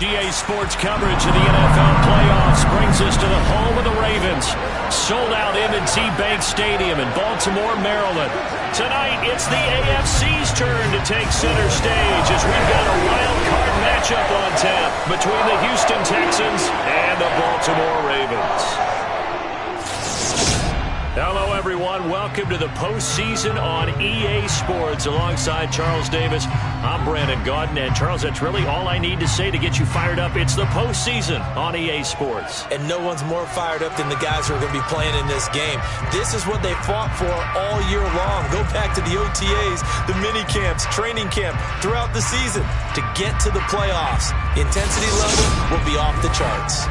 EA Sports coverage of the NFL playoffs brings us to the home of the Ravens. Sold out M&T Bank Stadium in Baltimore, Maryland. Tonight, it's the AFC's turn to take center stage as we've got a wild card matchup on tap between the Houston Texans and the Baltimore Ravens. Hello, everyone. Welcome to the postseason on EA Sports. Alongside Charles Davis, I'm Brandon Gaudin. And, Charles, that's really all I need to say to get you fired up. It's the postseason on EA Sports. And no one's more fired up than the guys who are going to be playing in this game. This is what they fought for all year long. Go back to the OTAs, the mini camps, training camp, throughout the season to get to the playoffs. The intensity level will be off the charts.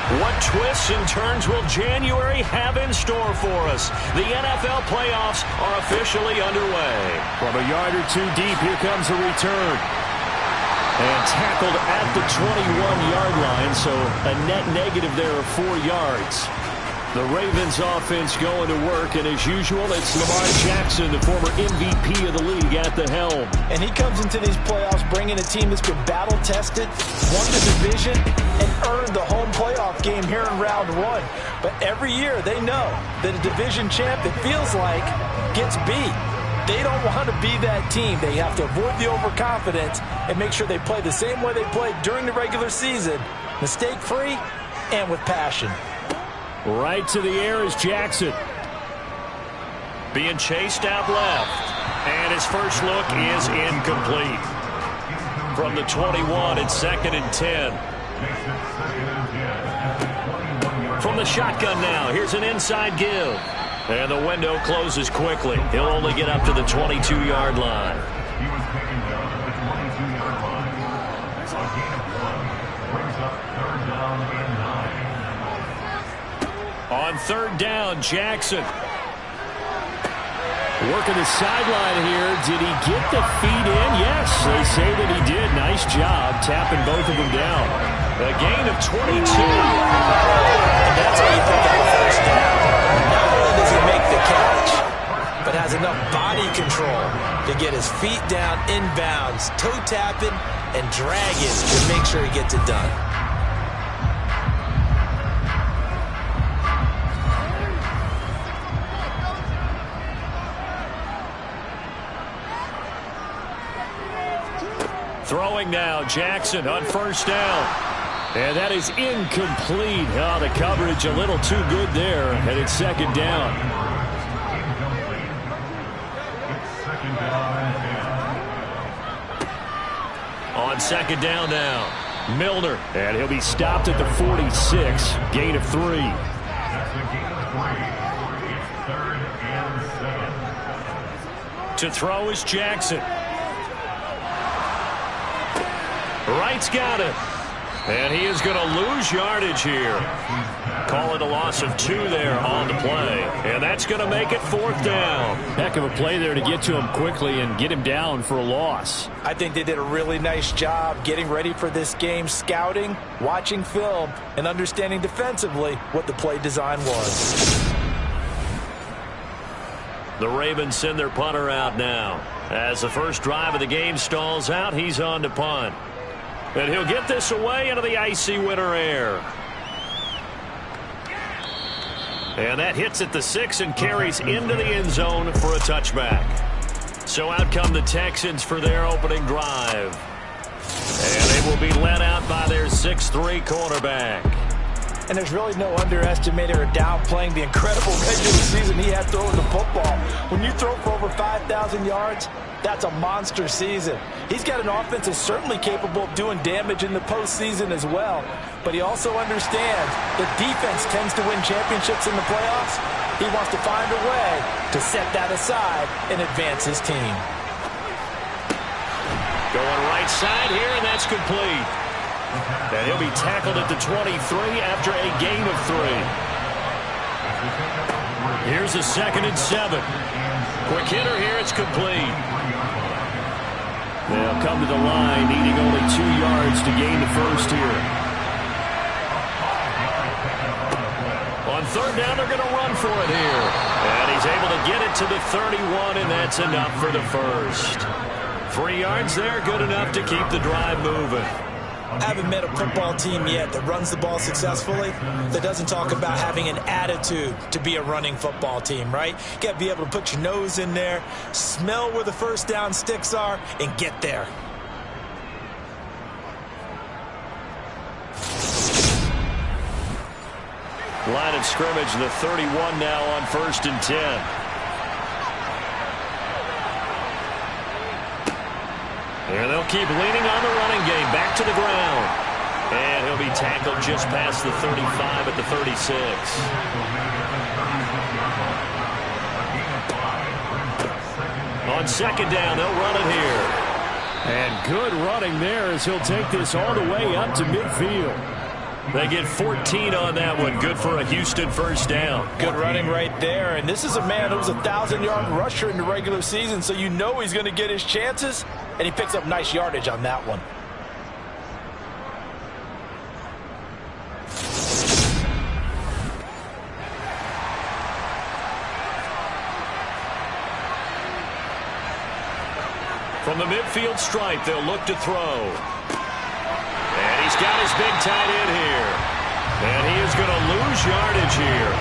What twists and turns will January have in store for us? The NFL playoffs are officially underway. From a yard or two deep, here comes the return. And tackled at the 21-yard line, so a net negative there of 4 yards. The Ravens offense going to work, and as usual, it's Lamar Jackson, the former MVP of the league, at the helm. And he comes into these playoffs bringing a team that's been battle-tested, won the division, and earned the home playoff game here in round one. But every year they know that a division champ, it feels like, gets beat. They don't want to be that team. They have to avoid the overconfidence and make sure they play the same way they played during the regular season, mistake-free and with passion. Right to the air is Jackson. Being chased out left. And his first look is incomplete. From the 21, it's 2nd and 10. From the shotgun now, here's an inside give. And the window closes quickly. He'll only get up to the 22-yard line. On 3rd down, Jackson. Working the sideline here. Did he get the feet in? Yes, they say that he did. Nice job tapping both of them down. A gain of 22. And that's how you pick up a first down. Not only does he make the catch, but has enough body control to get his feet down inbounds, toe tapping, and dragging to make sure he gets it done. Throwing now, Jackson on 1st down. And that is incomplete. Oh, the coverage a little too good there. And it's 2nd down. On 2nd down now, Milner. And he'll be stopped at the 46. Gain of 3. To throw is Jackson. Wright's got it. And he is going to lose yardage here. Call it a loss of 2 there on the play. And that's going to make it 4th down. Heck of a play there to get to him quickly and get him down for a loss. I think they did a really nice job getting ready for this game, scouting, watching film, and understanding defensively what the play design was. The Ravens send their punter out now. As the first drive of the game stalls out, he's on to punt. And he'll get this away into the icy winter air. And that hits at the 6 and carries into the end zone for a touchback. So out come the Texans for their opening drive. And they will be led out by their 6'3" quarterback. And there's really no underestimating or downplaying the incredible regular season he had throwing the football. When you throw for over 5,000 yards, that's a monster season. He's got an offense that's certainly capable of doing damage in the postseason as well. But he also understands that defense tends to win championships in the playoffs. He wants to find a way to set that aside and advance his team. Going right side here, and that's complete. And he'll be tackled at the 23 after a gain of 3. Here's a 2nd and 7. Quick hitter here. It's complete. They'll come to the line, needing only 2 yards to gain the first here. On 3rd down, they're going to run for it here. And he's able to get it to the 31, and that's enough for the first. 3 yards there, good enough to keep the drive moving. I haven't met a football team yet that runs the ball successfully that doesn't talk about having an attitude to be a running football team, right? You got to be able to put your nose in there, smell where the first down sticks are, and get there. Line of scrimmage, the 31 now on 1st and 10. And they'll keep leaning on the running game. Back to the ground. And he'll be tackled just past the 35 at the 36. On 2nd down, they'll run it here. And good running there as he'll take this all the way up to midfield. They get 14 on that one. Good for a Houston first down. Good running right there. And this is a man who was a 1,000-yard rusher in the regular season, so you know he's going to get his chances, and he picks up nice yardage on that one. From the midfield stripe, they'll look to throw. And he's got his big tight end here. And he is going to lose yardage here.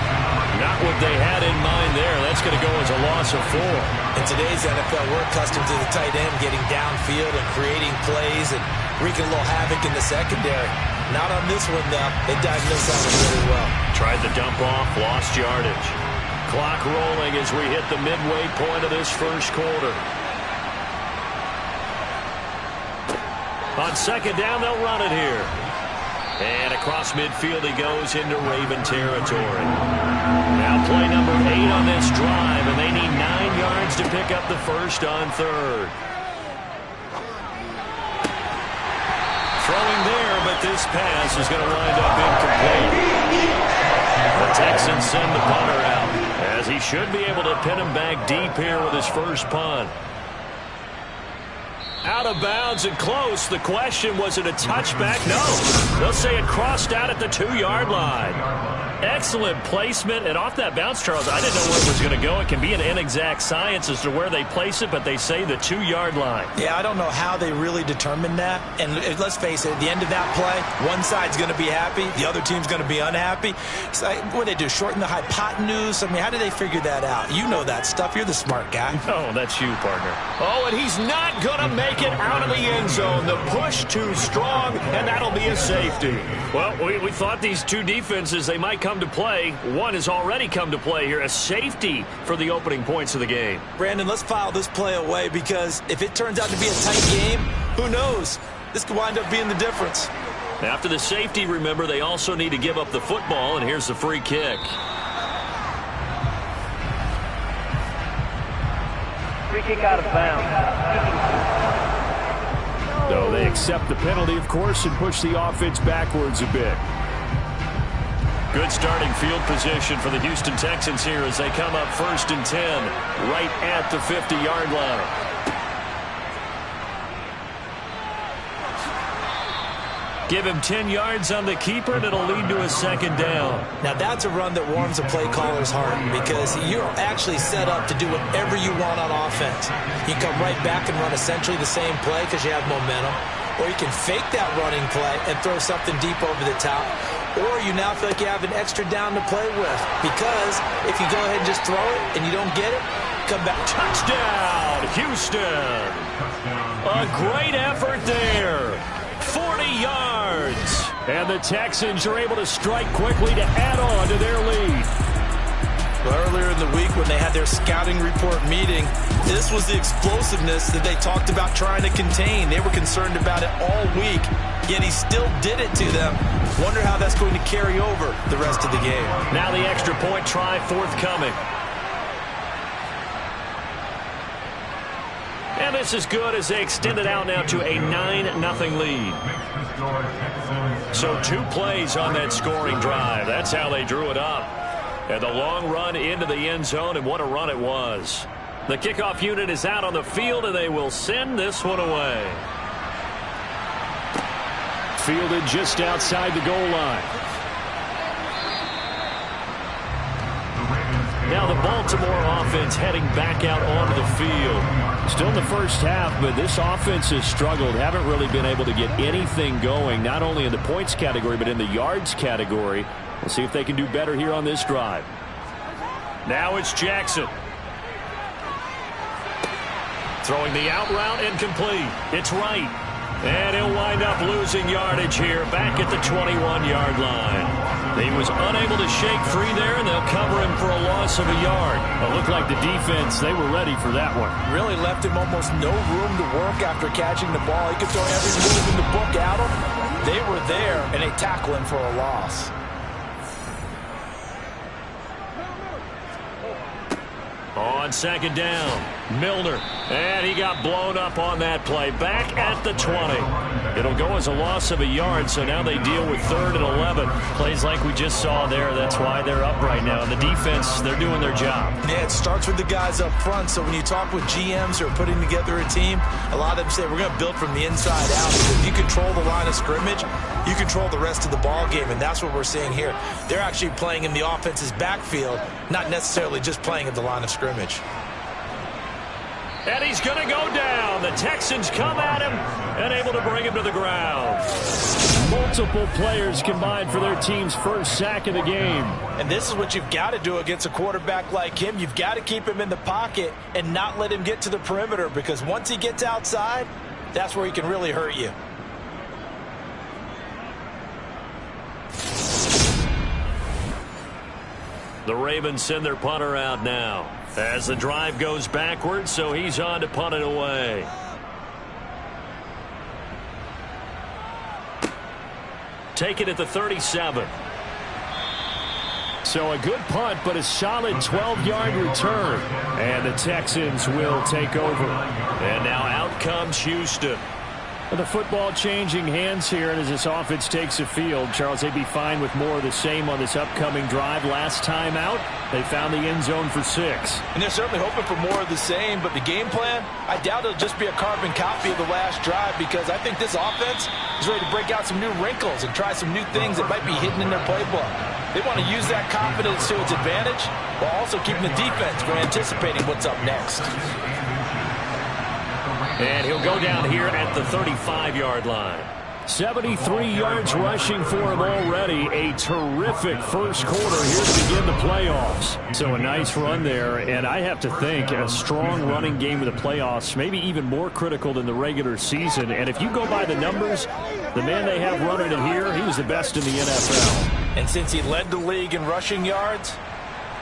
Not what they had in mind there. That's going to go as a loss of 4. In today's NFL, we're accustomed to the tight end getting downfield and creating plays and wreaking a little havoc in the secondary. Not on this one, though. They diagnosed that one really well. Tried the dump off, lost yardage. Clock rolling as we hit the midway point of this first quarter. On 2nd down, they'll run it here. And across midfield he goes into Raven territory. Now play number 8 on this drive, and they need 9 yards to pick up the first on 3rd. Throwing there, but this pass is going to wind up incomplete. The Texans send the punter out, as he should be able to pin him back deep here with his first punt. Out of bounds and close. The question, was it a touchback? No. They'll say it crossed out at the 2-yard line. Excellent placement. And off that bounce, Charles, I didn't know where it was going to go. It can be an inexact science as to where they place it, but they say the 2-yard line. Yeah, I don't know how they really determined that. And let's face it, at the end of that play, one side's going to be happy, the other team's going to be unhappy. So what do they do, shorten the hypotenuse? I mean, how do they figure that out? You know that stuff. You're the smart guy. Oh, that's you, partner. Oh, and he's not going to make it out of the end zone. The push too strong, and that'll be a safety. Well, we thought these two defenses, they might come to play. One has already come to play here. A safety for the opening points of the game. Brandon, let's file this play away, because if it turns out to be a tight game, who knows? This could wind up being the difference. After the safety, remember, they also need to give up the football, and here's the free kick. Free kick out of bounds. So they accept the penalty, of course, and push the offense backwards a bit. Good starting field position for the Houston Texans here as they come up 1st and 10 right at the 50-yard line. Give him 10 yards on the keeper, and it'll lead to a 2nd down. Now, that's a run that warms a play caller's heart, because you're actually set up to do whatever you want on offense. You come right back and run essentially the same play because you have momentum, or you can fake that running play and throw something deep over the top, or you now feel like you have an extra down to play with, because if you go ahead and just throw it and you don't get it, come back. Touchdown, Houston. A great effort there. 40 yards. And the Texans are able to strike quickly to add on to their lead. Well, earlier in the week when they had their scouting report meeting, this was the explosiveness that they talked about trying to contain. They were concerned about it all week, yet he still did it to them. Wonder how that's going to carry over the rest of the game. Now the extra point try forthcoming. And this is good as they extend it out now to a 9-0 lead. So 2 plays on that scoring drive. That's how they drew it up. And the long run into the end zone, and what a run it was. The kickoff unit is out on the field, and they will send this one away. Fielded just outside the goal line. Now the Baltimore offense heading back out onto the field. Still in the first half, but this offense has struggled. Haven't really been able to get anything going, not only in the points category, but in the yards category. We'll see if they can do better here on this drive. Now it's Jackson. Throwing the out route incomplete. It's right. And he'll wind up losing yardage here back at the 21-yard line. He was unable to shake free there, and they'll cover him for a loss of a yard. It looked like the defense, they were ready for that one. Really left him almost no room to work after catching the ball. He could throw every move in the book at him. They were there, and they tackle him for a loss. On second down, Milner. And he got blown up on that play. Back at the 20. It'll go as a loss of a yard, so now they deal with 3rd and 11. Plays like we just saw there. That's why they're up right now. And the defense, they're doing their job. Yeah, it starts with the guys up front. So when you talk with GMs who are putting together a team, a lot of them say we're going to build from the inside out. If you control the line of scrimmage, you control the rest of the ball game, and that's what we're seeing here. They're actually playing in the offense's backfield, not necessarily just playing at the line of scrimmage. And he's going to go down. The Texans come at him and able to bring him to the ground. Multiple players combined for their team's first sack of the game. And this is what you've got to do against a quarterback like him. You've got to keep him in the pocket and not let him get to the perimeter, because once he gets outside, that's where he can really hurt you. The Ravens send their punter out now as the drive goes backwards, so he's on to punt it away. Take it at the 37. So a good punt, but a solid 12-yard return. And the Texans will take over. And now out comes Houston. The football changing hands here, and as this offense takes the field, Charles, they'd be fine with more of the same on this upcoming drive. Last time out, they found the end zone for 6. And they're certainly hoping for more of the same, but the game plan, I doubt it'll just be a carbon copy of the last drive, because I think this offense is ready to break out some new wrinkles and try some new things that might be hidden in their playbook. They want to use that confidence to its advantage while also keeping the defense from anticipating what's up next. And he'll go down here at the 35-yard line. 73 yards rushing for him already. A terrific first quarter here to begin the playoffs. So a nice run there, and I have to think a strong running game of the playoffs, maybe even more critical than the regular season. And if you go by the numbers, the man they have running it here, he was the best in the NFL. And since he led the league in rushing yards,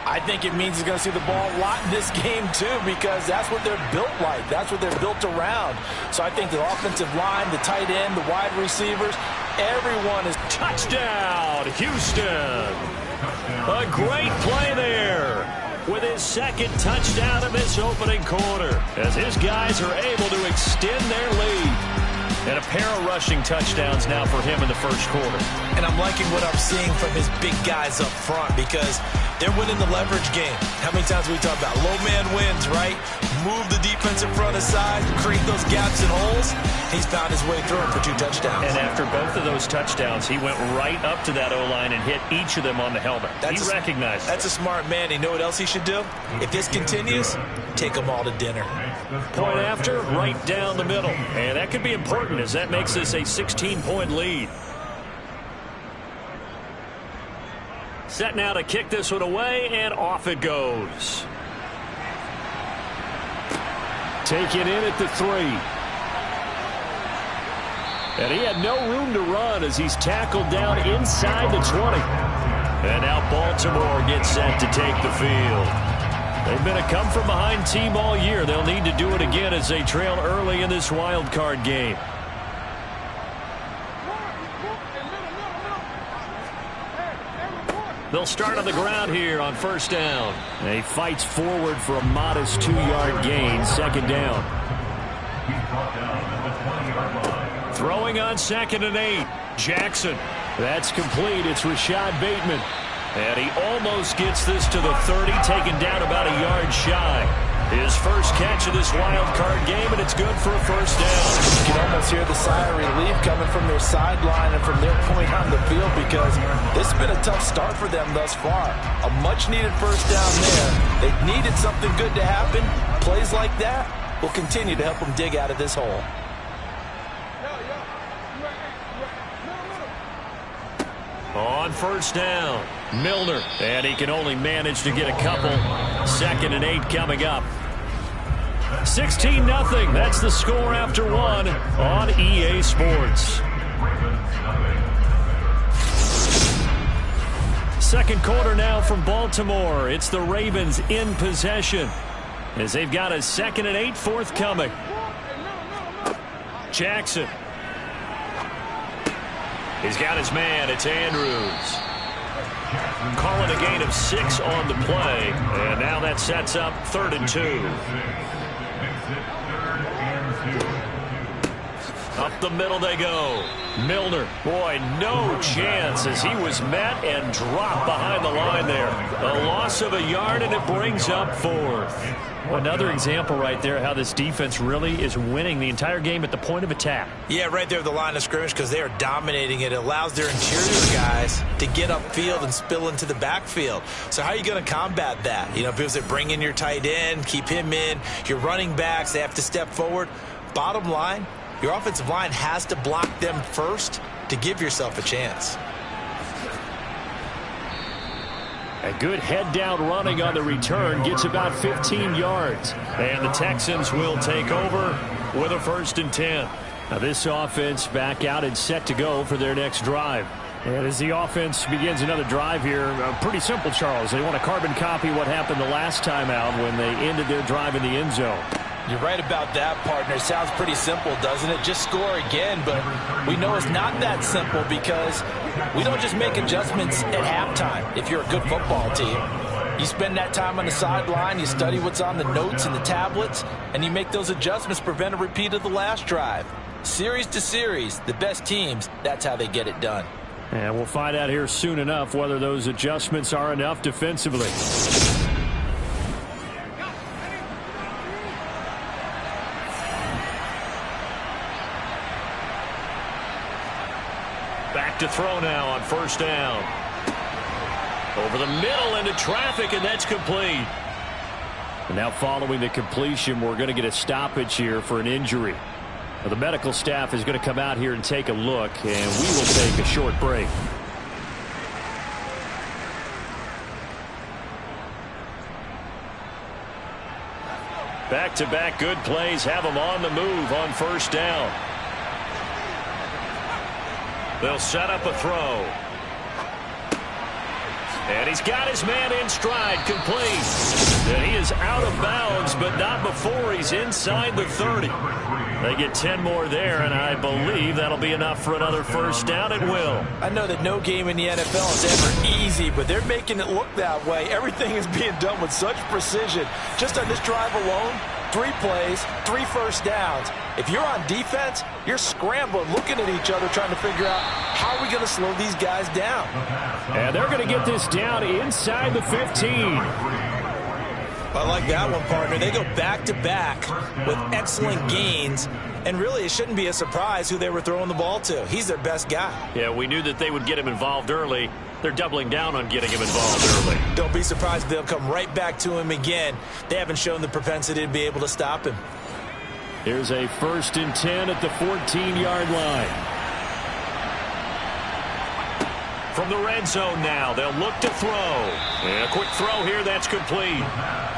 I think it means he's going to see the ball a lot in this game, too, because that's what they're built like. That's what they're built around. So I think the offensive line, the tight end, the wide receivers, everyone is... Touchdown, Houston. A great play there with his second touchdown in this opening quarter as his guys are able to extend their lead. And a pair of rushing touchdowns now for him in the first quarter. And I'm liking what I'm seeing from his big guys up front, because they're winning the leverage game. How many times we talk about low man wins, right? Move the defensive front aside, create those gaps and holes. He's found his way through for 2 touchdowns. And after both of those touchdowns, he went right up to that O-line and hit each of them on the helmet. He recognized it. That's a smart man. You know what else he should do? If this continues, take them all to dinner. Point after, right down the middle. And that could be important, as that makes this a 16-point lead. Set now to kick this one away, and off it goes. Take it in at the 3. And he had no room to run as he's tackled down inside the 20. And now Baltimore gets set to take the field. They've been a come-from-behind team all year. They'll need to do it again as they trail early in this wild card game. They'll start on the ground here on first down. And he fights forward for a modest 2-yard gain, second down. Throwing on 2nd and 8. Jackson. That's complete. It's Rashad Bateman. And he almost gets this to the 30, taken down about a yard shy. His first catch of this wild card game, and it's good for a first down. You can almost hear the sigh of relief coming from their sideline and from their point on the field, because this has been a tough start for them thus far. A much-needed first down there. They needed something good to happen. Plays like that will continue to help them dig out of this hole. On first down, Milner, and he can only manage to get a couple. 2nd and 8 coming up. 16-0. That's the score after one on EA Sports. Second quarter now from Baltimore. It's the Ravens in possession as they've got a 2nd and 8 forthcoming. Jackson. He's got his man. It's Andrews. Calling a gain of 6 on the play. And now that sets up 3rd and 2. Up the middle they go. Milner. Boy, no chance as he was met and dropped behind the line there. A loss of a yard, and it brings up 4th. Well, another example right there how this defense really is winning the entire game at the point of attack. Yeah, right there at the line of scrimmage, because they are dominating it. It allows their interior guys to get upfield and spill into the backfield. So how are you going to combat that? You know, because they bring in your tight end, keep him in. Your running backs, they have to step forward. Bottom line, your offensive line has to block them first to give yourself a chance. A good head-down running on the return gets about 15 yards. And the Texans will take over with a 1st and 10. Now this offense back out and set to go for their next drive. And as the offense begins another drive here, pretty simple, Charles. They want to carbon copy what happened the last time out when they ended their drive in the end zone. You're right about that, partner. Sounds pretty simple, doesn't it? Just score again, but we know it's not that simple because we don't just make adjustments at halftime if you're a good football team. You spend that time on the sideline, you study what's on the notes and the tablets, and you make those adjustments to prevent a repeat of the last drive. Series to series, the best teams, that's how they get it done. And we'll find out here soon enough whether those adjustments are enough defensively. Back to throw now on first down. Over the middle into traffic, and that's complete. And now following the completion, we're going to get a stoppage here for an injury. Now, the medical staff is going to come out here and take a look, and we will take a short break. Back-to-back good plays have them on the move on first down. They'll set up a throw. And he's got his man in stride, complete. And he is out of bounds, but not before he's inside the 30. They get 10 more there, and I believe that'll be enough for another first down. It will. I know that no game in the NFL is ever easy, but they're making it look that way. Everything is being done with such precision. Just on this drive alone, 3 plays, 3 first downs. If you're on defense, you're scrambling, looking at each other, trying to figure out how are we going to slow these guys down. And they're going to get this down inside the 15. I like that one, partner. They go back-to-back with excellent gains, and really it shouldn't be a surprise who they were throwing the ball to. He's their best guy. Yeah, we knew that they would get him involved early. They're doubling down on getting him involved early. Don't be surprised if they'll come right back to him again. They haven't shown the propensity to be able to stop him. Here's a 1st and 10 at the 14-yard line. From the red zone now, they'll look to throw. And a quick throw here, that's complete.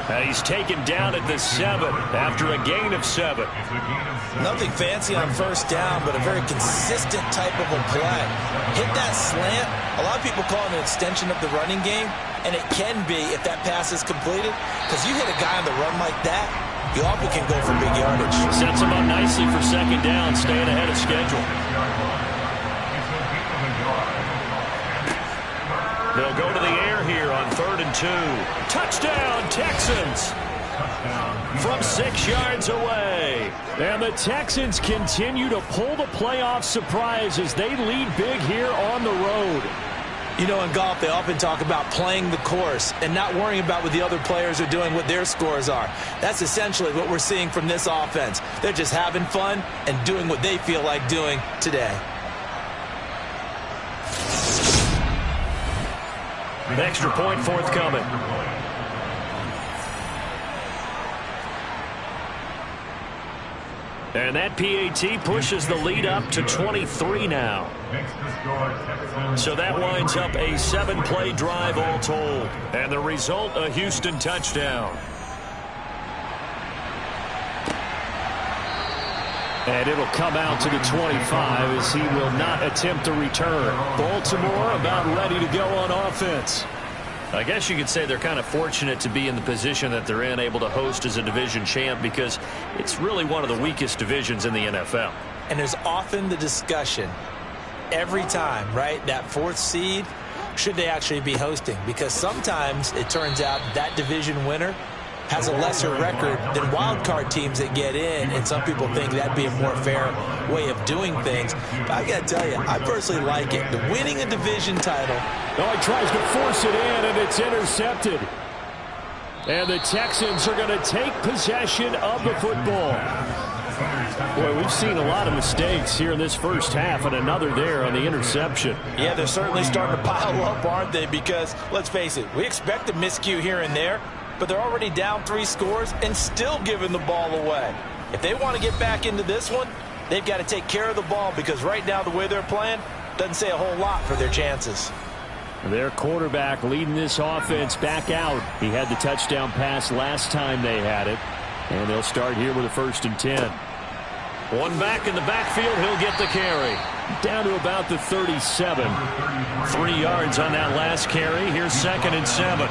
And he's taken down at the 7 after a gain of 7. Nothing fancy on first down, but a very consistent type of a play. Hit that slant. A lot of people call it an extension of the running game, and it can be if that pass is completed, because you hit a guy on the run like that, you often can go for big yardage. Sets him up nicely for 2nd down, staying ahead of schedule. They'll go to the air here on 3rd and 2. Touchdown, Texans! From 6 yards away. And the Texans continue to pull the playoff surprise as they lead big here on the road. You know, in golf, they often talk about playing the course and not worrying about what the other players are doing, what their scores are. That's essentially what we're seeing from this offense. They're just having fun and doing what they feel like doing today. An extra point forthcoming. And that PAT pushes the lead up to 23 now. So that winds up a 7-play drive all told. And the result, a Houston touchdown. And it'll come out to the 25 as he will not attempt a return. Baltimore about ready to go on offense. I guess you could say they're kind of fortunate to be in the position that they're in, able to host as a division champ, because it's really one of the weakest divisions in the NFL. And there's often the discussion every time, right, that 4th seed, should they actually be hosting? Because sometimes it turns out that division winner has a lesser record than wild card teams that get in, and some people think that'd be a more fair way of doing things. But I got to tell you, I personally like it. The winning a division title. Oh, he tries to force it in, and it's intercepted. And the Texans are going to take possession of the football. Boy, we've seen a lot of mistakes here in this first half, and another there on the interception. Yeah, they're certainly starting to pile up, aren't they? Because, let's face it, we expect a miscue here and there, but they're already down 3 scores and still giving the ball away. If they want to get back into this one, they've got to take care of the ball, because right now the way they're playing doesn't say a whole lot for their chances. Their quarterback leading this offense back out. He had the touchdown pass last time they had it. And they'll start here with a 1st and 10. One back in the backfield, he'll get the carry. Down to about the 37. 3 yards on that last carry. Here's 2nd and 7.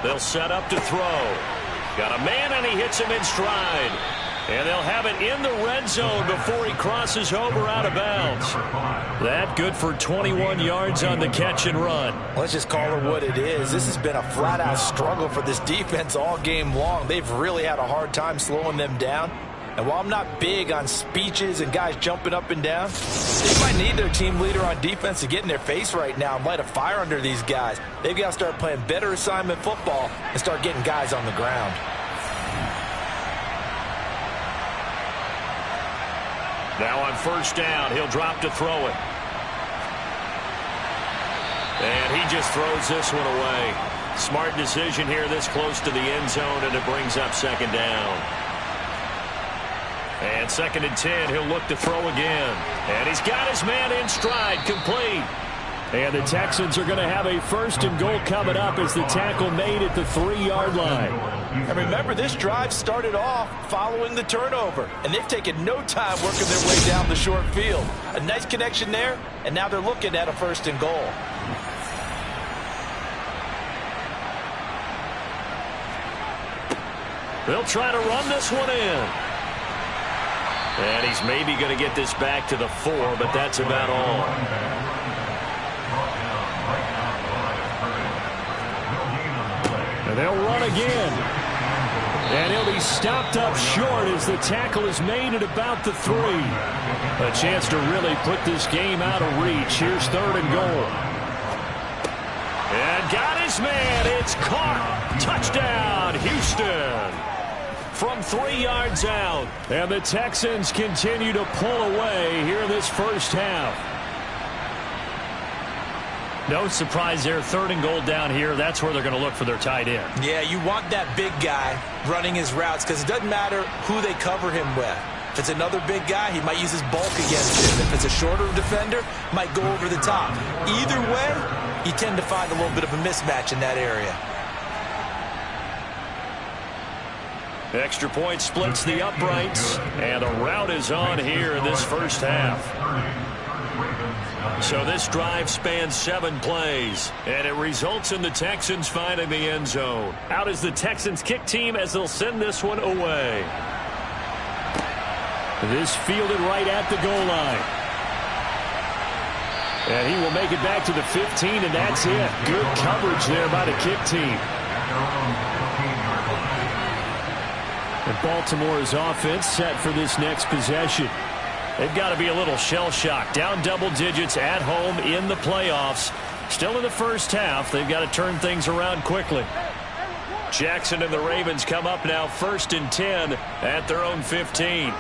They'll set up to throw. Got a man, and he hits him in stride. And they'll have it in the red zone before he crosses over out of bounds. That good for 21 yards on the catch and run. Let's just call it what it is. This has been a flat-out struggle for this defense all game long. They've really had a hard time slowing them down. And while I'm not big on speeches and guys jumping up and down, they might need their team leader on defense to get in their face right now and light a fire under these guys. They've got to start playing better assignment football and start getting guys on the ground. Now on 1st down, he'll drop to throw it. And he just throws this one away. Smart decision here this close to the end zone, and it brings up 2nd down. And 2nd and 10, he'll look to throw again. And he's got his man in stride, complete. And the Texans are going to have a 1st and goal coming up as the tackle made at the 3-yard line. And remember, this drive started off following the turnover, and they've taken no time working their way down the short field. A nice connection there, and now they're looking at a 1st and goal. They'll try to run this one in. And he's maybe going to get this back to the 4, but that's about all. And they'll run again. And he'll be stopped up short as the tackle is made at about the 3. A chance to really put this game out of reach. Here's 3rd and goal. And got his man. It's caught. Touchdown, Houston. From 3 yards out. And the Texans continue to pull away here in this first half. No surprise there. 3rd and goal down here. That's where they're going to look for their tight end. Yeah, you want that big guy running his routes, because it doesn't matter who they cover him with. If it's another big guy, he might use his bulk against him. If it's a shorter defender, might go over the top. Either way, you tend to find a little bit of a mismatch in that area. Extra point splits the uprights, and a route is on here in this first half. So this drive spans 7 plays, and it results in the Texans finding the end zone. Out is the Texans kick team as they'll send this one away. This fielded right at the goal line. And he will make it back to the 15, and that's it. Good coverage there by the kick team. And Baltimore's offense set for this next possession. They've got to be a little shell-shocked. Down double digits at home in the playoffs. Still in the first half. They've got to turn things around quickly. Jackson and the Ravens come up now 1st and 10 at their own 15.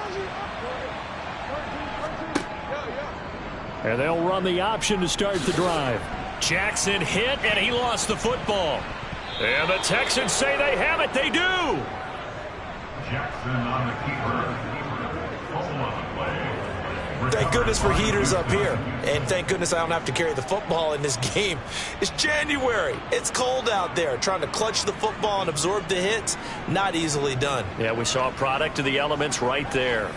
And they'll run the option to start the drive. Jackson hit, and he lost the football. And the Texans say they have it. They do. Jackson on the keeper. Thank goodness for heaters up here. And thank goodness I don't have to carry the football in this game. It's January. It's cold out there. Trying to clutch the football and absorb the hits, not easily done. Yeah, we saw a product of the elements right there.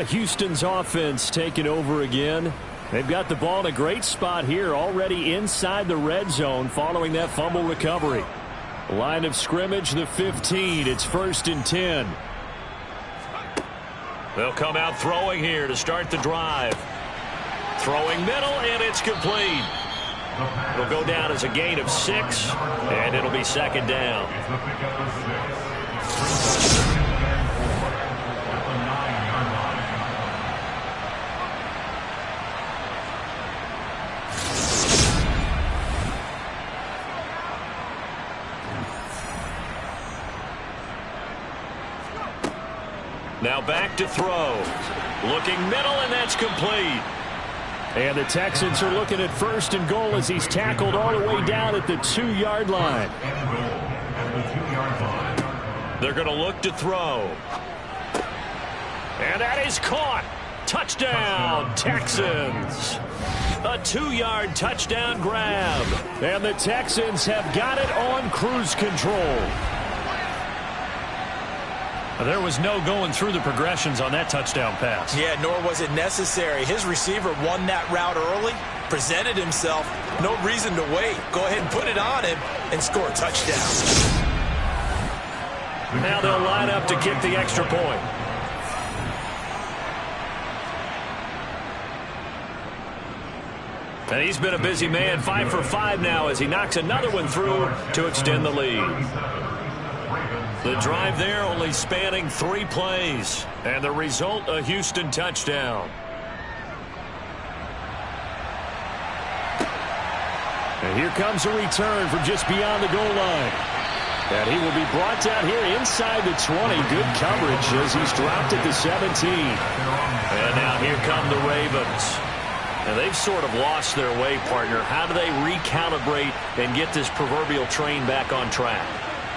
Houston's offense taking over again. They've got the ball in a great spot here, already inside the red zone following that fumble recovery. Line of scrimmage, the 15. It's 1st and 10. They'll come out throwing here to start the drive. Throwing middle, and it's complete. It'll go down as a gain of 6, and it'll be 2nd down. Now back to throw. Looking middle, and that's complete. And the Texans are looking at 1st and goal as he's tackled all the way down at the 2-yard line. They're going to look to throw. And that is caught. Touchdown, Texans. A 2-yard touchdown grab. And the Texans have got it on cruise control. There was no going through the progressions on that touchdown pass. Yeah, nor was it necessary. His receiver won that route early, presented himself. No reason to wait. Go ahead and put it on him and score a touchdown. Now they'll line up to kick the extra point. And he's been a busy man, 5 for 5 now as he knocks another one through to extend the lead. The drive there only spanning 3 plays. And the result, a Houston touchdown. And here comes a return from just beyond the goal line. And he will be brought down here inside the 20. Good coverage as he's dropped at the 17. And now here come the Ravens. And they've sort of lost their way, partner. How do they recalibrate and get this proverbial train back on track?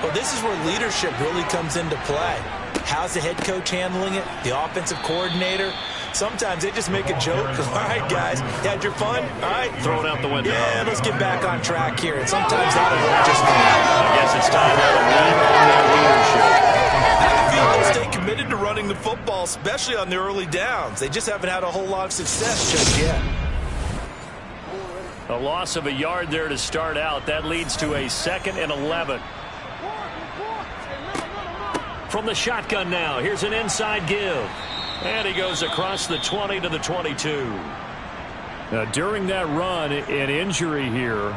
Well, this is where leadership really comes into play. How's the head coach handling it? The offensive coordinator? Sometimes they just make a joke. All right, guys, you had your fun? All right. Throw it out the window. Yeah, let's get back on track here. And sometimes that'll work just fine. I guess it's time to lean on their leadership. I feel they'll stay committed to running the football, especially on the early downs. They just haven't had a whole lot of success just yet. A loss of a yard there to start out. That leads to a 2nd and 11. From the shotgun now, here's an inside give. And he goes across the 20 to the 22. Now, during that run, an injury here.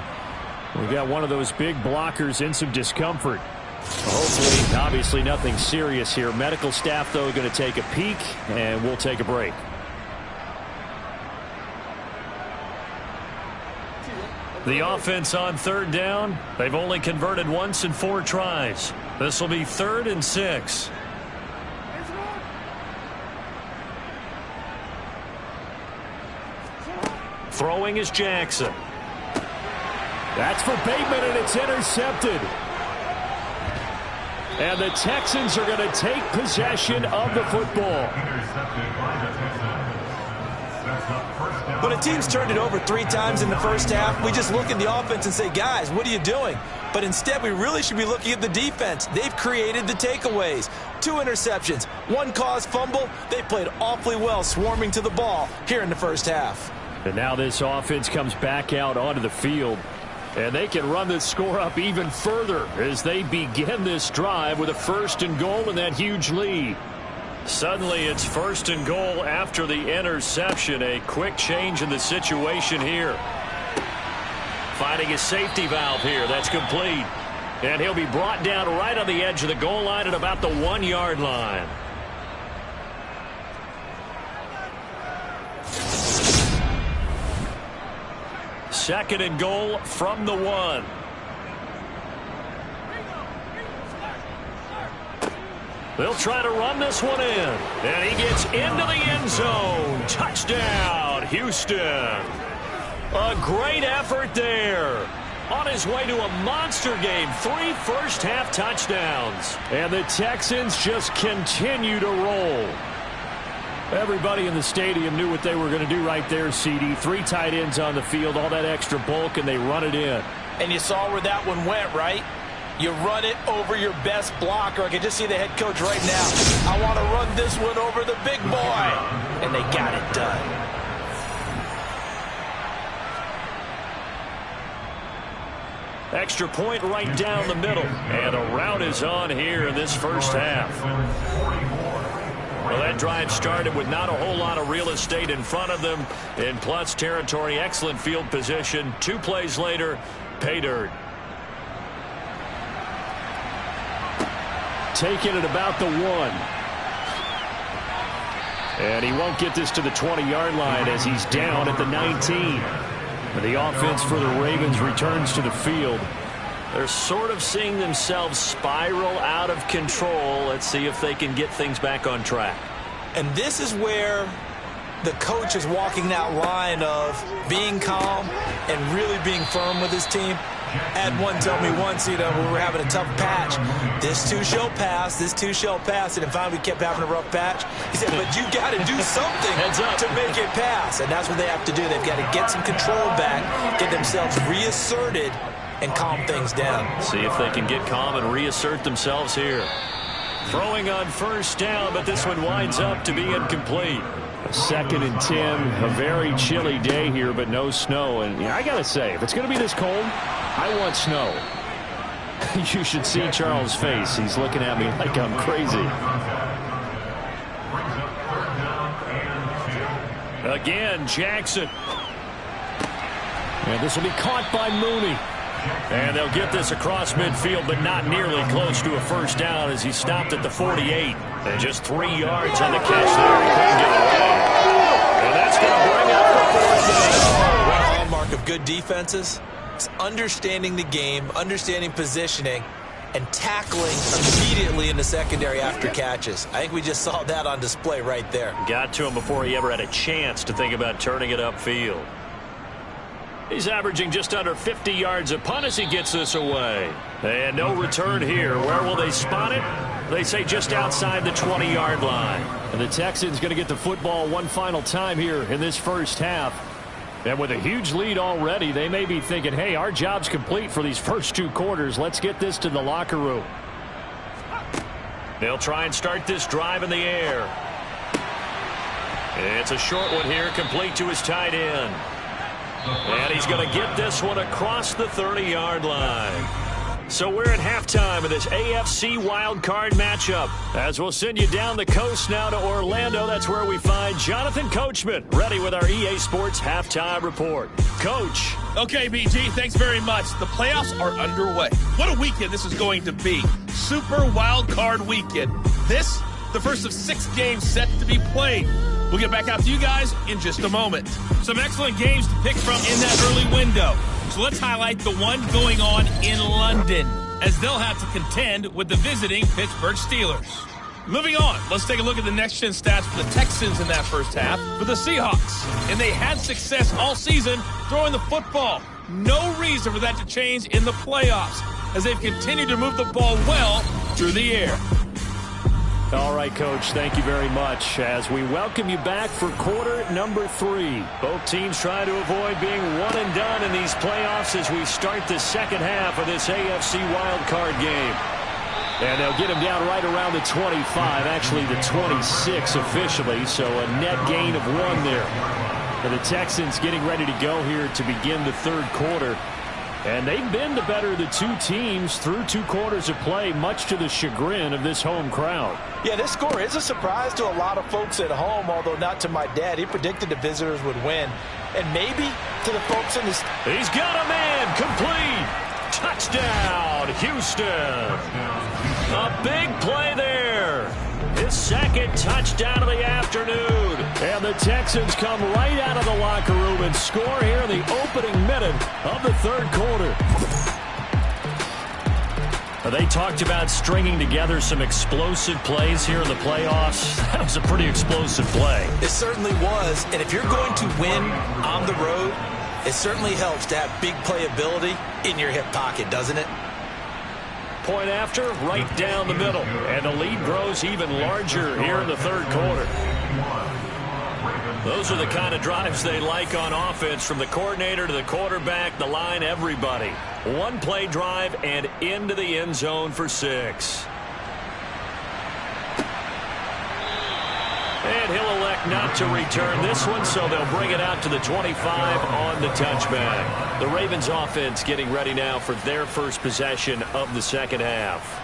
We got one of those big blockers in some discomfort. Hopefully, obviously nothing serious here. Medical staff, though, going to take a peek, and we'll take a break. The offense on 3rd down. They've only converted once in 4 tries. This will be 3rd and 6. Throwing is Jackson. That's for Bateman, and it's intercepted. And the Texans are going to take possession of the football. When a team's turned it over 3 times in the first half, we just look at the offense and say, guys, what are you doing? But instead, we really should be looking at the defense. They've created the takeaways. 2 interceptions, 1 caused fumble. They played awfully well swarming to the ball here in the first half. And now this offense comes back out onto the field. And they can run this score up even further as they begin this drive with a 1st and goal and that huge lead. Suddenly it's 1st and goal after the interception. A quick change in the situation here. Finding his safety valve here. That's complete. And he'll be brought down right on the edge of the goal line at about the 1-yard line. 2nd and goal from the 1. They'll try to run this one in. And he gets into the end zone. Touchdown, Houston. A great effort there. On his way to a monster game. 3 first-half touchdowns. And the Texans just continue to roll. Everybody in the stadium knew what they were going to do right there, CD. 3 tight ends on the field, all that extra bulk, and they run it in. And you saw where that one went, right? You run it over your best blocker. I can just see the head coach right now. I want to run this one over the big boy. And they got it done. Extra point right down the middle. And a rout is on here in this first half. Well, that drive started with not a whole lot of real estate in front of them. In plus territory, excellent field position. 2 plays later, pay dirt. Taking it about the 1. And he won't get this to the 20-yard line as he's down at the 19. The offense for the Ravens returns to the field. They're sort of seeing themselves spiral out of control. Let's see if they can get things back on track. And this is where the coach is walking that line of being calm and really being firm with his team. Had one tell me once, we were having a tough patch. This too shall pass, this too shall pass. And finally we kept having a rough patch. He said, but you got to do something to make it pass. And that's what they have to do. They've got to get some control back, get themselves reasserted, and calm things down. See if they can get calm and reassert themselves here. Throwing on first down, but this one winds up to be incomplete. 2nd and 10, a very chilly day here, but no snow. And I got to say, if it's going to be this cold, I want snow. You should see Charles' face. He's looking at me like I'm crazy. Again, Jackson. And this will be caught by Mooney. And they'll get this across midfield, but not nearly close to a first down as he stopped at the 48. And just 3 yards on the catch there. He couldn't get away. And that's going to bring up the 4th down. One hallmark of good defenses is understanding the game, understanding positioning, and tackling immediately in the secondary after catches. I think we just saw that on display right there. Got to him before he ever had a chance to think about turning it upfield. He's averaging just under 50 yards a punt as he gets this away. And no return here. Where will they spot it? They say just outside the 20-yard line. And the Texans going to get the football one final time here in this first half. And with a huge lead already, they may be thinking, hey, our job's complete for these first 2 quarters. Let's get this to the locker room. They'll try and start this drive in the air. It's a short one here, complete to his tight end. And he's going to get this one across the 30-yard line. So we're at halftime of this AFC Wildcard matchup. As we'll send you down the coast now to Orlando, that's where we find Jonathan Coachman, ready with our EA Sports Halftime Report. Coach. Okay, BG, thanks very much. The playoffs are underway. What a weekend this is going to be. Super Wildcard weekend. This, the first of 6 games set to be played. We'll get back out to you guys in just a moment. Some excellent games to pick from in that early window. So let's highlight the one going on in London, as they'll have to contend with the visiting Pittsburgh Steelers. Moving on, let's take a look at the next-gen stats for the Texans in that first half for the Seahawks. And they had success all season throwing the football. No reason for that to change in the playoffs, as they've continued to move the ball well through the air. All right, Coach, thank you very much as we welcome you back for quarter number 3. Both teams try to avoid being one and done in these playoffs as we start the second half of this AFC wildcard game. And they'll get him down right around the 25, actually the 26 officially, so a net gain of 1 there. For the Texans getting ready to go here to begin the 3rd quarter. And they've been the better of the 2 teams through 2 quarters of play, much to the chagrin of this home crowd. Yeah, this score is a surprise to a lot of folks at home, although not to my dad. He predicted the visitors would win. And maybe to the folks in the... He's got a man, complete. Touchdown, Houston. A big play there. His 2nd touchdown of the afternoon. And the Texans come right out of the locker room Ravens score here in the opening minute of the third quarter. They talked about stringing together some explosive plays here in the playoffs. That was a pretty explosive play. It certainly was. And if you're going to win on the road, it certainly helps to have big playability in your hip pocket, doesn't it? Point after, right down the middle. And the lead grows even larger here in the third quarter. Those are the kind of drives they like on offense, from the coordinator to the quarterback, the line, everybody. One play drive and into the end zone for 6. And he'll elect not to return this one, so they'll bring it out to the 25 on the touchback. The Ravens offense getting ready now for their first possession of the second half.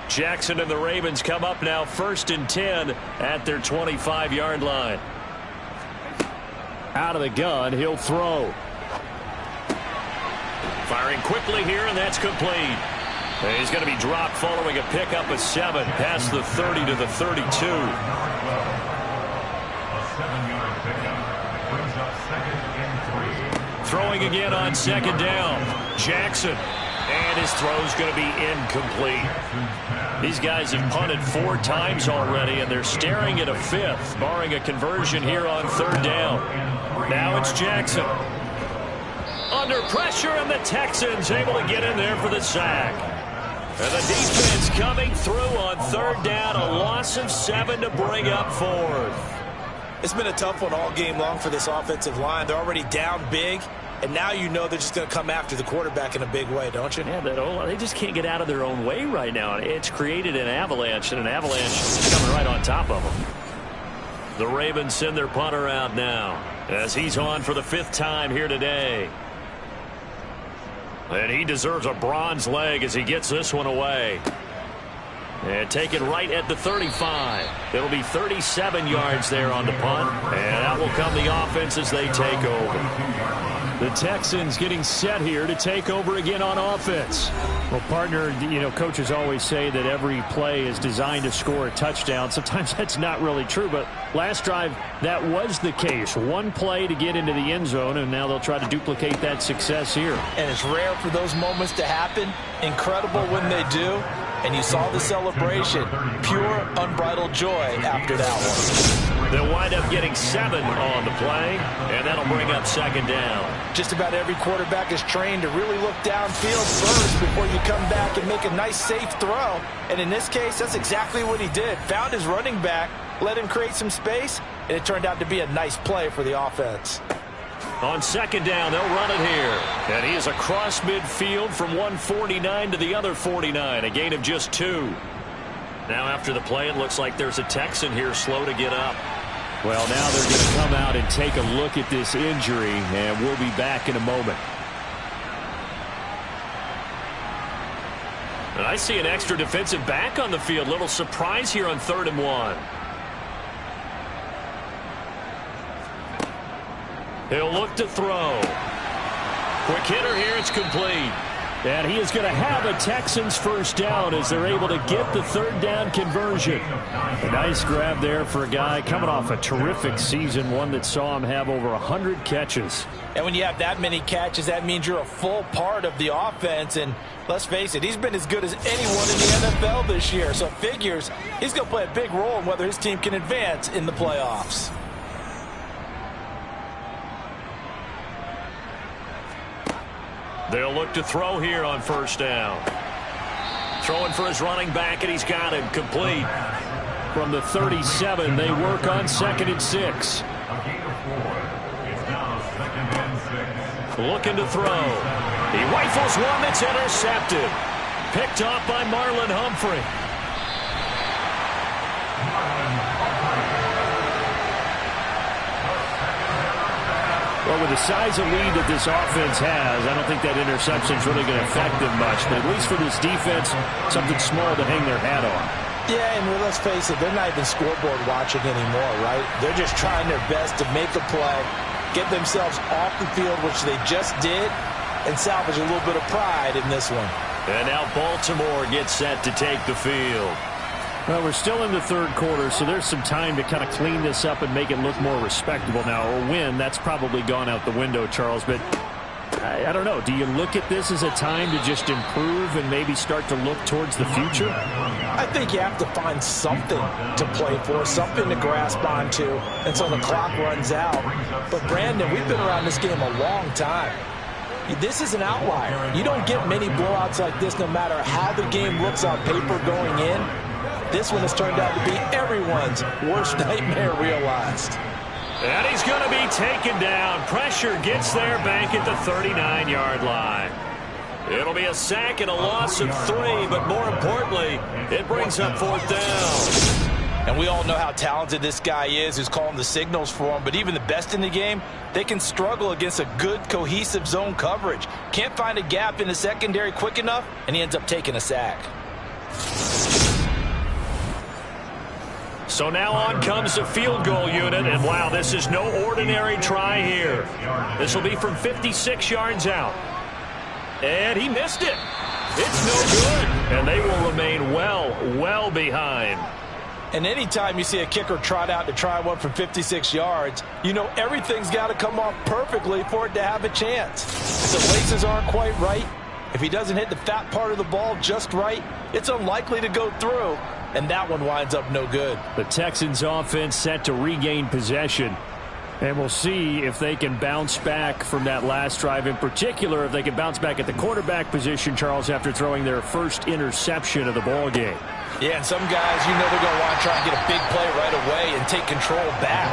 Jackson and the Ravens come up now 1st and 10 at their 25-yard line. Out of the gun, he'll throw. Firing quickly here, and that's complete. And he's going to be dropped following a pickup of 7 past the 30 to the 32. A 7-yard pickup brings up 2nd and 3. Throwing again on 2nd down. Jackson. And his throw's going to be incomplete. These guys have punted 4 times already, and they're staring at a 5th, barring a conversion here on 3rd down. Now it's Jackson. Under pressure, and the Texans able to get in there for the sack. And the defense coming through on 3rd down, a loss of 7 to bring up 4th. It's been a tough one all game long for this offensive line. They're already down big, and now you know they're just going to come after the quarterback in a big way, don't you? Yeah, they just can't get out of their own way right now. It's created an avalanche, and an avalanche is coming right on top of them. The Ravens send their punter out now as he's on for the 5th time here today. And he deserves a bronze leg as he gets this one away. And taken right at the 35. It'll be 37 yards there on the punt. And out will come the offense as they take over. The Texans getting set here to take over again on offense. Well, partner, coaches always say that every play is designed to score a touchdown. Sometimes that's not really true, but last drive, that was the case. One play to get into the end zone, and now they'll try to duplicate that success here. And it's rare for those moments to happen. Incredible when they do. And you saw the celebration. Pure, unbridled joy after that one. They'll wind up getting 7 on the play, and that'll bring up 2nd down. Just about every quarterback is trained to really look downfield first before you come back and make a nice, safe throw. And in this case, that's exactly what he did. Found his running back, let him create some space, and it turned out to be a nice play for the offense. On 2nd down, they'll run it here. And he is across midfield from one 49 to the other 49, a gain of just 2. Now after the play, it looks like there's a Texan here slow to get up. Well, now they're going to come out and take a look at this injury, and we'll be back in a moment. And I see an extra defensive back on the field. Little surprise here on 3rd and 1. He'll look to throw. Quick hitter here. It's complete. And he is going to have a Texans first down as they're able to get the 3rd down conversion. A nice grab there for a guy coming off a terrific season, one that saw him have over 100 catches. And when you have that many catches, that means you're a full part of the offense. And let's face it, he's been as good as anyone in the NFL this year. So it figures he's going to play a big role in whether his team can advance in the playoffs. They'll look to throw here on 1st down. Throwing for his running back, and he's got him complete. From the 37, they work on 2nd and 6. A gain of 4. It's now 2nd and 6. Looking to throw. He rifles one that's intercepted. Picked off by Marlon Humphrey. Well, with the size of lead that this offense has, I don't think that interception is really going to affect them much. But at least for this defense, something small to hang their hat on. Yeah, and let's face it, they're not even scoreboard watching anymore, right? They're just trying their best to make a play, get themselves off the field, which they just did, and salvage a little bit of pride in this one. And now Baltimore gets set to take the field. Well, we're still in the third quarter, so there's some time to kind of clean this up and make it look more respectable now. A win, that's probably gone out the window, Charles, but I don't know. Do you look at this as a time to just improve and maybe start to look towards the future? I think you have to find something to play for, something to grasp onto until the clock runs out. But, Brandon, we've been around this game a long time. This is an outlier. You don't get many blowouts like this no matter how the game looks on paper going in. This one has turned out to be everyone's worst nightmare realized. And he's going to be taken down. Pressure gets there back at the 39-yard line. It'll be a sack and a loss of 3, but more importantly, it brings up 4th down. And we all know how talented this guy is who's calling the signals for him, but even the best in the game, they can struggle against a good, cohesive zone coverage. Can't find a gap in the secondary quick enough, and he ends up taking a sack. So now on comes the field goal unit, and wow, this is no ordinary try here. This will be from 56 yards out. And he missed it. It's no good. And they will remain well behind. And anytime you see a kicker trot out to try one from 56 yards, you know everything's got to come off perfectly for it to have a chance. If the laces aren't quite right, if he doesn't hit the fat part of the ball just right, it's unlikely to go through. And that one winds up no good. The Texans offense set to regain possession. And we'll see if they can bounce back from that last drive. In particular, if they can bounce back at the quarterback position, Charles, after throwing their first interception of the ball game. Yeah, and some guys, you know they're going to want to try and get a big play right away and take control back.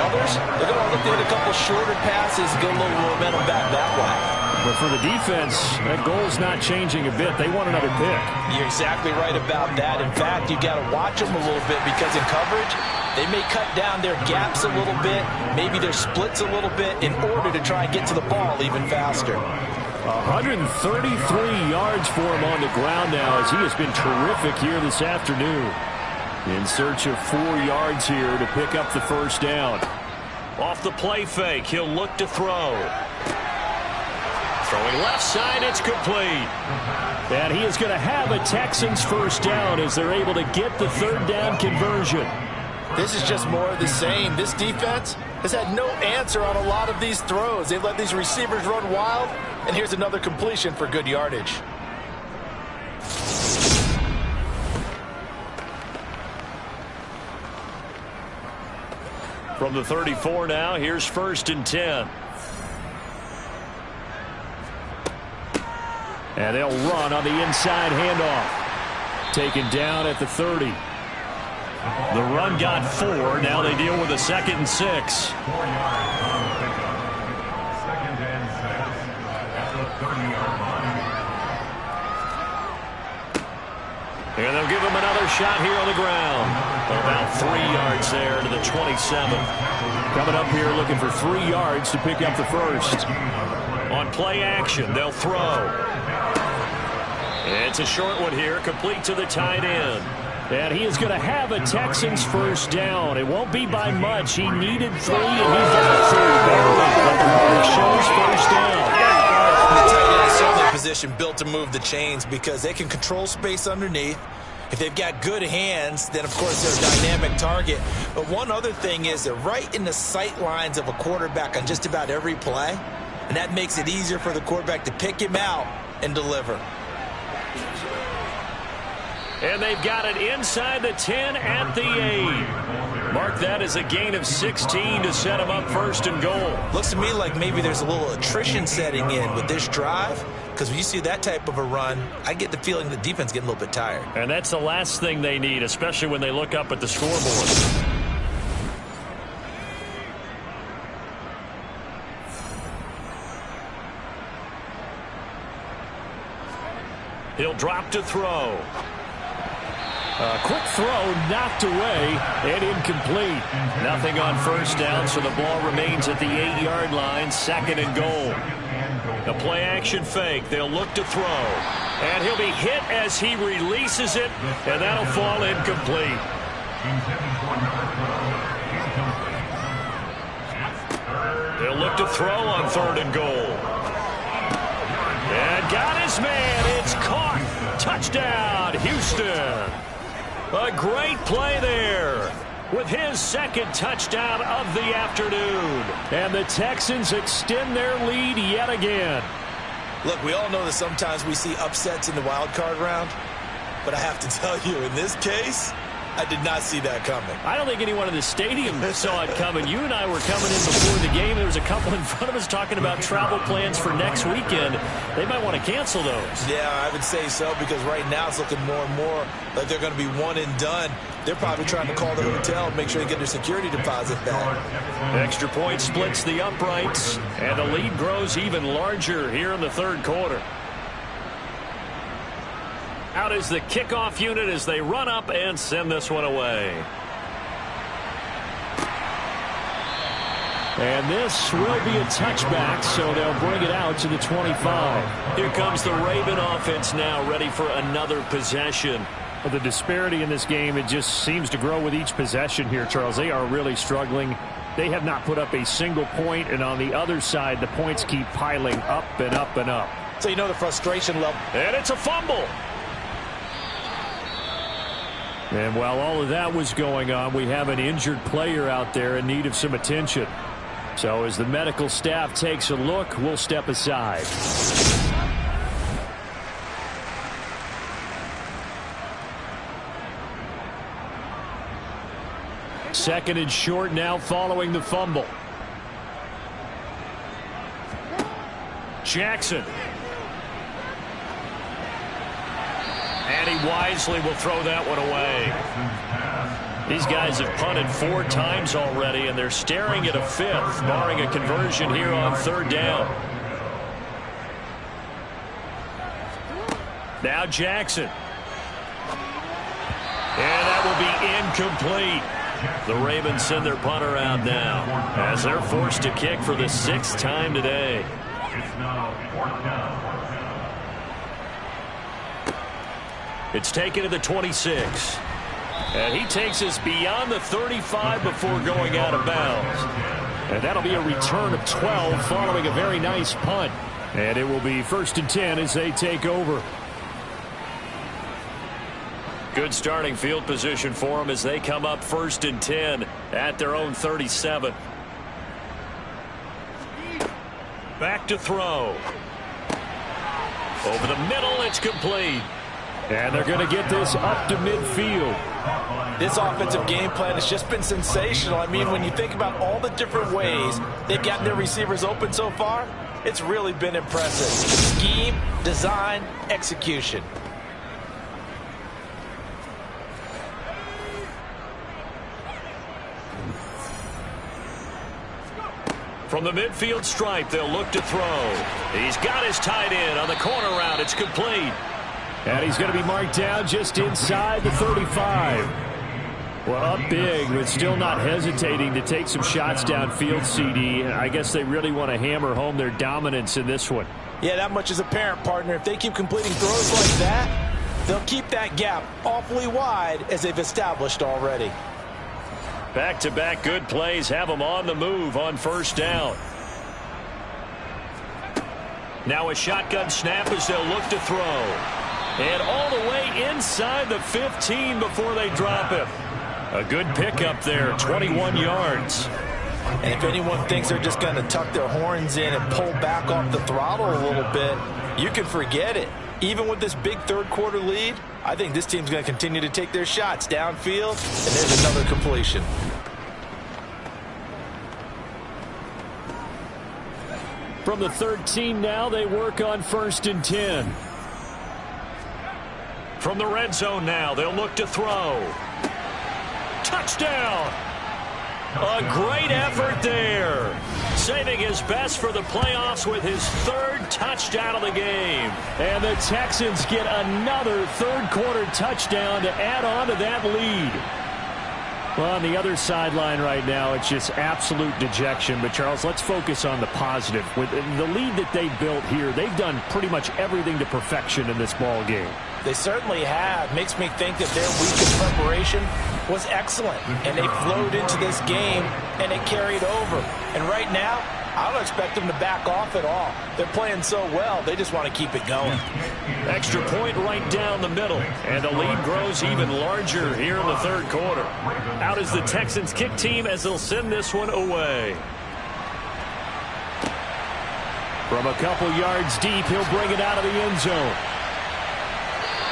Others, they're going to look to hit a couple shorter passes and get a little momentum back that way. But for the defense, that goal's not changing a bit. They want another pick. You're exactly right about that. In fact, you've got to watch them a little bit because in coverage, they may cut down their gaps a little bit, maybe their splits a little bit in order to try and get to the ball even faster. 133 yards for him on the ground now as he has been terrific here this afternoon. In search of 4 yards here to pick up the first down. Off the play fake, he'll look to throw. Throwing left side, it's complete. And he is going to have a Texans first down as they're able to get the 3rd down conversion. This is just more of the same. This defense has had no answer on a lot of these throws. They've let these receivers run wild, and here's another completion for good yardage. From the 34 now, here's 1st and 10. And they'll run on the inside handoff. Taken down at the 30. The run got 4. Now they deal with a 2nd and 6. 4 yards on the pickup. 2nd and 6 at the 30-yard line. And they'll give him another shot here on the ground. About 3 yards there to the 27. Coming up here looking for 3 yards to pick up the first. On play action, they'll throw. It's a short one here, complete to the tight end. And he is going to have a Texans first down. It won't be by much. He needed 3, and he got 3. Barely. Shows first down. The tight end certainly position built to move the chains because they can control space underneath. If they've got good hands, then, of course, they're a dynamic target. But one other thing is they're right in the sight lines of a quarterback on just about every play, and that makes it easier for the quarterback to pick him out and deliver. And they've got it inside the 10 at the 8. Mark that as a gain of 16 to set him up 1st and goal. Looks to me like maybe there's a little attrition setting in with this drive, because when you see that type of a run, I get the feeling the defense getting a little bit tired. And that's the last thing they need, especially when they look up at the scoreboard. He'll drop to throw. A quick throw knocked away and incomplete. Nothing on 1st down, so the ball remains at the 8-yard line, 2nd and goal. The play action fake. They'll look to throw. And he'll be hit as he releases it, and that'll fall incomplete. They'll look to throw on 3rd and goal. And got his man. It's caught. Touchdown, Houston. A great play there with his second touchdown of the afternoon. And the Texans extend their lead yet again. Look, we all know that sometimes we see upsets in the wild card round, but I have to tell you, in this case, I did not see that coming. I don't think anyone in the stadium saw it coming. You and I were coming in before the game. There was a couple in front of us talking about travel plans for next weekend. They might want to cancel those. Yeah, I would say so, because right now it's looking more and more like they're going to be one and done. They're probably trying to call the hotel and make sure they get their security deposit back. Extra point splits the uprights, and the lead grows even larger here in the third quarter. Out is the kickoff unit as they run up and send this one away. And this will be a touchback, so they'll bring it out to the 25. Here comes the Raven offense now, ready for another possession. Well, the disparity in this game, it just seems to grow with each possession here, Charles. They are really struggling. They have not put up a single point, and on the other side, the points keep piling up and up and up. So you know the frustration level. And it's a fumble. And while all of that was going on, we have an injured player out there in need of some attention. So as the medical staff takes a look, we'll step aside. Second and short now following the fumble. Jackson. And he wisely will throw that one away. These guys have punted 4 times already, and they're staring at a 5th, barring a conversion here on third down. Now Jackson. And that will be incomplete. The Ravens send their punter out now as they're forced to kick for the 6th time today. It's now 4th down. It's taken to the 26. And he takes us beyond the 35 before going out of bounds. And that'll be a return of 12 following a very nice punt. And it will be 1st and 10 as they take over. Good starting field position for them as they come up 1st and 10 at their own 37. Back to throw. Over the middle, it's complete. And they're going to get this up to midfield. This offensive game plan has just been sensational. I mean, when you think about all the different ways they've gotten their receivers open so far, it's really been impressive. Scheme, design, execution. From the midfield stripe, they'll look to throw. He's got his tight end on the corner route. It's complete. And he's going to be marked down just inside the 35. Well, up big, but still not hesitating to take some shots downfield, CD. I guess they really want to hammer home their dominance in this one. Yeah, that much is apparent, partner. If they keep completing throws like that, they'll keep that gap awfully wide as they've established already. Back-to-back good plays have them on the move on 1st down. Now a shotgun snap as they'll look to throw. And all the way inside the 15 before they drop him. A good pickup there, 21 yards. And if anyone thinks they're just going to tuck their horns in and pull back off the throttle a little bit, you can forget it. Even with this big third quarter lead, I think this team's going to continue to take their shots downfield, and there's another completion. From the 13 now, they work on 1st and 10. From the red zone now, they'll look to throw. Touchdown! A great effort there. Saving his best for the playoffs with his 3rd touchdown of the game. And the Texans get another third quarter touchdown to add on to that lead. Well, on the other sideline right now, it's just absolute dejection. But, Charles, let's focus on the positive. With the lead that they built here, they've done pretty much everything to perfection in this ball game. They certainly have. Makes me think that their week of preparation was excellent. And they flowed into this game, and it carried over. And right now, I don't expect them to back off at all. They're playing so well, they just want to keep it going. Extra point right down the middle, and the lead grows even larger here in the third quarter. Out is the Texans kick team as they'll send this one away. From a couple yards deep, he'll bring it out of the end zone.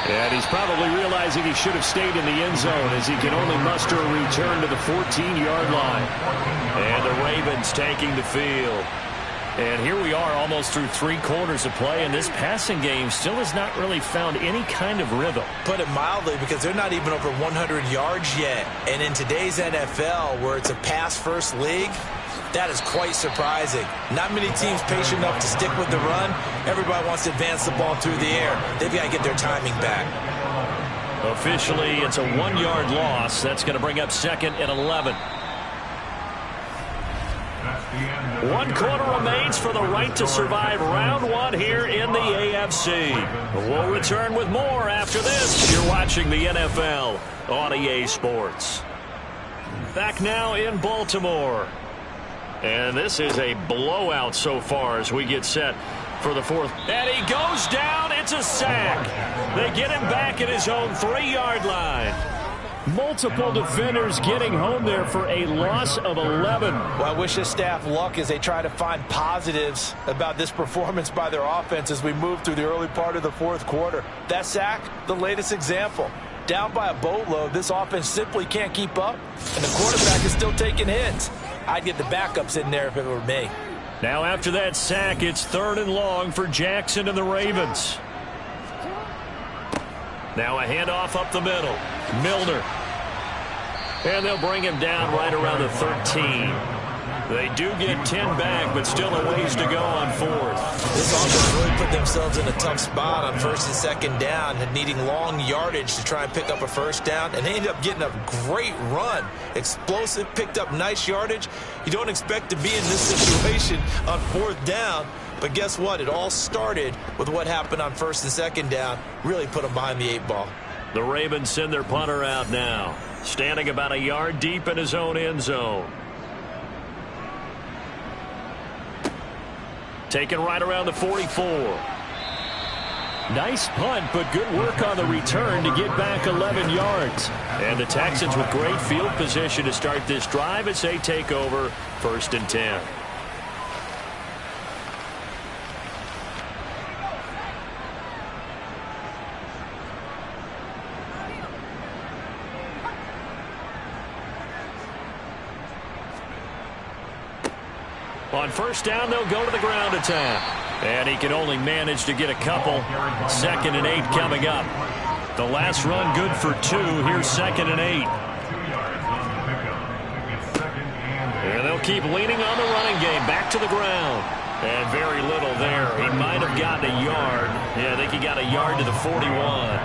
And he's probably realizing he should have stayed in the end zone as he can only muster a return to the 14-yard line. And the Ravens taking the field. And here we are almost through 3 quarters of play, and this passing game still has not really found any kind of rhythm. Put it mildly, because they're not even over 100 yards yet. And in today's NFL, where it's a pass-first league, that is quite surprising. Not many teams patient enough to stick with the run. Everybody wants to advance the ball through the air. They've got to get their timing back. Officially, it's a 1-yard loss. That's going to bring up 2nd and 11. 1 quarter remains for the right to survive round 1 here in the AFC. We'll return with more after this. You're watching the NFL on EA Sports. Back now in Baltimore. And this is a blowout so far as we get set for the 4th. And he goes down. It's a sack. They get him back at his own 3-yard line. Multiple defenders getting home there for a loss of 11. Well, I wish this staff luck as they try to find positives about this performance by their offense as we move through the early part of the 4th quarter. That sack, the latest example. Down by a boatload, this offense simply can't keep up, and the quarterback is still taking hits. I'd get the backups in there if it were me. Now after that sack, it's 3rd and long for Jackson and the Ravens. Now a handoff up the middle. Milner. And they'll bring him down right around the 13. They do get 10 back, but still a ways to go on 4th. This offense really put themselves in a tough spot on 1st and 2nd down, and needing long yardage to try and pick up a 1st down, and they ended up getting a great run. Explosive, picked up nice yardage. You don't expect to be in this situation on 4th down, but guess what? It all started with what happened on 1st and 2nd down. Really put them behind the 8 ball. The Ravens send their punter out now, standing about a yard deep in his own end zone. Taken right around the 44. Nice punt, but good work on the return to get back 11 yards. And the Texans with great field position to start this drive as they take over 1st and 10. On 1st down, they'll go to the ground attack. And he can only manage to get a couple. 2nd and 8 coming up. The last run good for 2. Here's 2nd and 8. And they'll keep leaning on the running game. Back to the ground. And very little there. He might have gotten a yard. Yeah, I think he got a yard to the 41.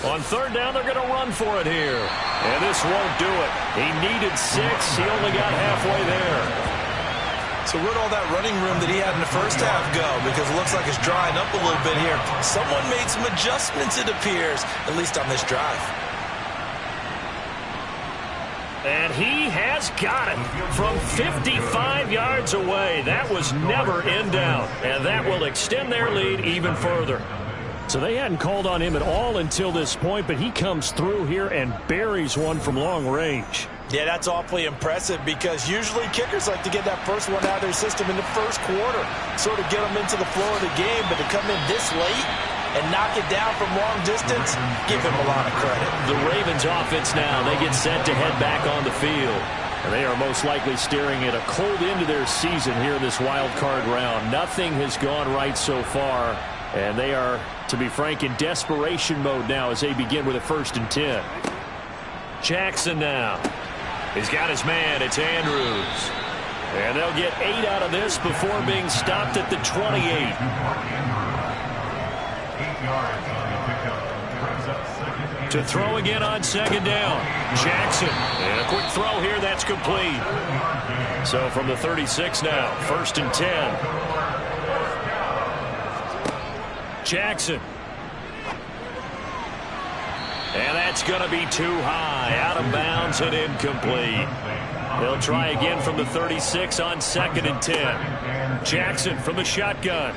On 3rd down, they're going to run for it here. And this won't do it. He needed 6. He only got halfway there. So where'd all that running room that he had in the 1st half go? Because it looks like it's drying up a little bit here. Someone made some adjustments, it appears, at least on this drive. And he has got it from 55 yards away. That was never in doubt. And that will extend their lead even further. So they hadn't called on him at all until this point, but he comes through here and buries one from long range. Yeah, that's awfully impressive because usually kickers like to get that first one out of their system in the 1st quarter, sort of get them into the flow of the game, but to come in this late and knock it down from long distance, give him a lot of credit. The Ravens offense now, they get set to head back on the field. And they are most likely staring at a cold end to their season here in this wild card round. Nothing has gone right so far, and they are, to be frank, in desperation mode now as they begin with a 1st and 10. Jackson now. He's got his man. It's Andrews. And they'll get 8 out of this before being stopped at the 28. 8 yards on the pickup. Brings up 2nd and To throw again on 2nd down. Jackson. And a quick throw here. That's complete. So from the 36 now. 1st and 10. Jackson. And that's going to be too high. Out of bounds and incomplete. He'll try again from the 36 on 2nd and 10. Jackson from the shotgun.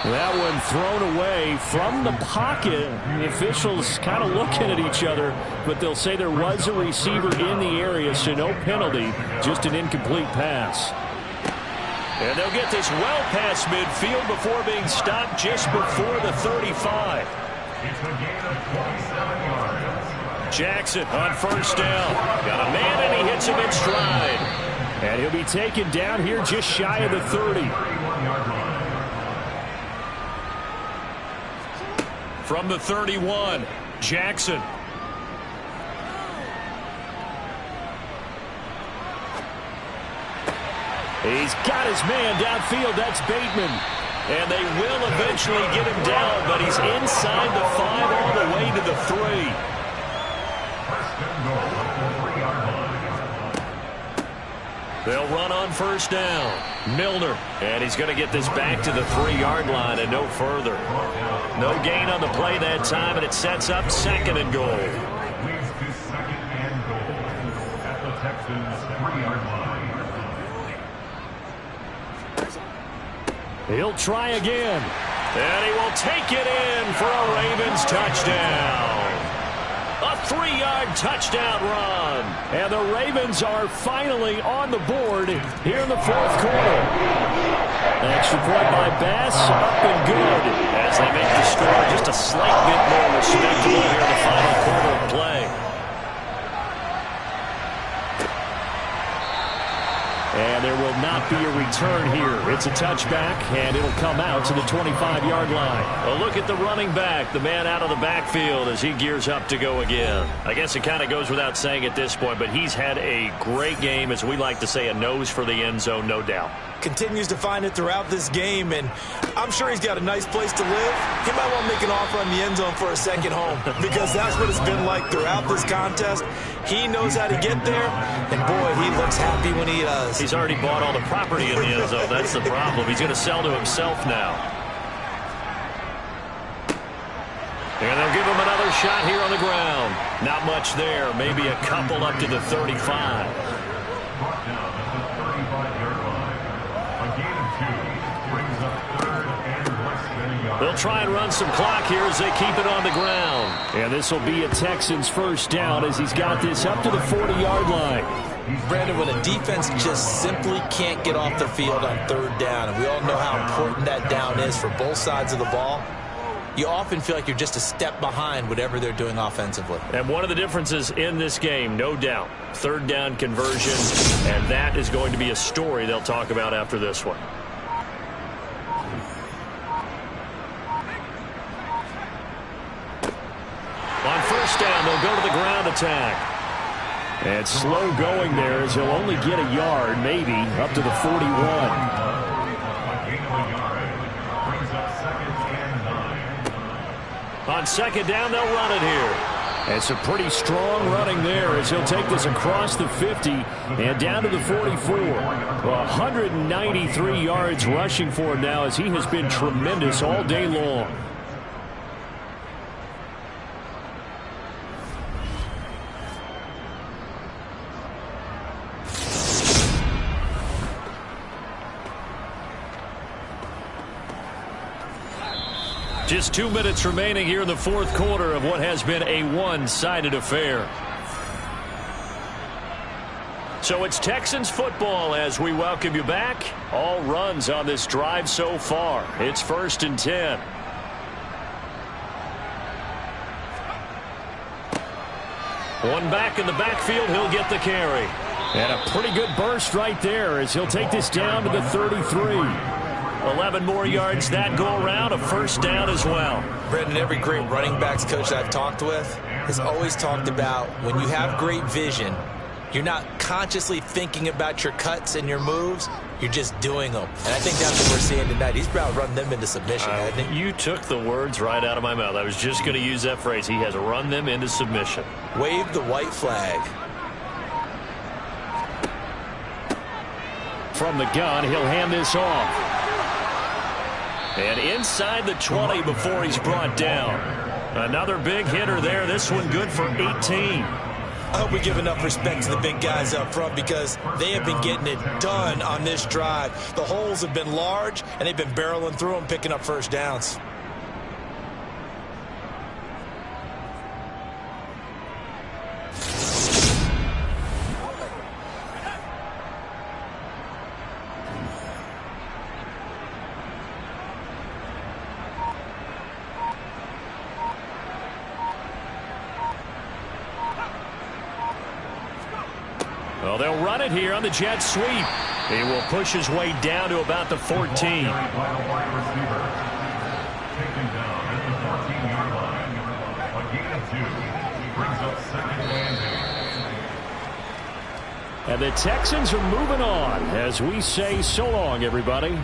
That one thrown away from the pocket. The officials kind of looking at each other, but they'll say there was a receiver in the area, so no penalty, just an incomplete pass. And they'll get this well past midfield before being stopped just before the 35. It's a gain of 27 yards. Jackson on 1st down. Got a man, and he hits him in stride. And he'll be taken down here just shy of the 30. 31-yard line. From the 31, Jackson. He's got his man downfield. That's Bateman. And they will eventually get him down, but he's inside the 5 all the way to the 3. First and goal at the 3-yard line. They'll run on 1st down. Milner. And he's going to get this back to the 3-yard line and no further. No gain on the play that time, and it sets up 2nd and goal. Leads to 2nd and goal at the Texans' 3-yard line. He'll try again. And he will take it in for a Ravens touchdown. A 3-yard touchdown run. And the Ravens are finally on the board here in the 4th quarter. An extra point by Bass, up and good. As they make the score just a slight bit more respectable here in the final quarter of play. And there will not be a return here. It's a touchback, and it'll come out to the 25-yard line. A look at the running back, the man out of the backfield as he gears up to go again. I guess it kind of goes without saying at this point, but he's had a great game, as we like to say, a nose for the end zone, no doubt. Continues to find it throughout this game, and I'm sure he's got a nice place to live. He might want to make an offer on the end zone for a second home, because that's what it's been like throughout this contest. He knows how to get there, and boy, he looks happy when he does. He's already bought all the property in the end zone. That's the problem. He's going to sell to himself now. And they'll give him another shot here on the ground. Not much there. Maybe a couple up to the 35. Brought down at the 35-yard line. A gain of 2 brings up 3rd and less than a yard. They'll try and run some clock here as they keep it on the ground. And this will be a Texans 1st down as he's got this up to the 40-yard line. Brandon, when a defense just simply can't get off the field on 3rd down, and we all know how important that down is for both sides of the ball, you often feel like you're just a step behind whatever they're doing offensively. And one of the differences in this game, no doubt, 3rd down conversion, and that is going to be a story they'll talk about after this one. On 1st down, they'll go to the ground attack. And slow going there as he'll only get a yard, maybe, up to the 41. A gain of a yard brings up 2nd and 9. On 2nd down, they'll run it here. It's a pretty strong running there as he'll take this across the 50 and down to the 44. 193 yards rushing for him now as he has been tremendous all day long. Just 2 minutes remaining here in the 4th quarter of what has been a one-sided affair. So it's Texans football as we welcome you back. All runs on this drive so far. It's 1st and 10. One back in the backfield, he'll get the carry. And a pretty good burst right there as he'll take this down to the 33. 11 more yards that go around, a 1st down as well. Brendan, every great running backs coach I've talked with has always talked about when you have great vision, you're not consciously thinking about your cuts and your moves, you're just doing them. And I think that's what we're seeing tonight. He's about to run them into submission, hasn't he? You took the words right out of my mouth. I was just going to use that phrase. He has run them into submission. Wave the white flag. From the gun, he'll hand this off. And inside the 20 before he's brought down. Another big hitter there. This one good for 18. I hope we give enough respect to the big guys up front because they have been getting it done on this drive. The holes have been large, and they've been barreling through them, picking up first downs. Well, they'll run it here on the jet sweep. He will push his way down to about the 14. Taken down at the 14-yard line. A gain of 2 brings up second and 8. And the Texans are moving on as we say so long, everybody.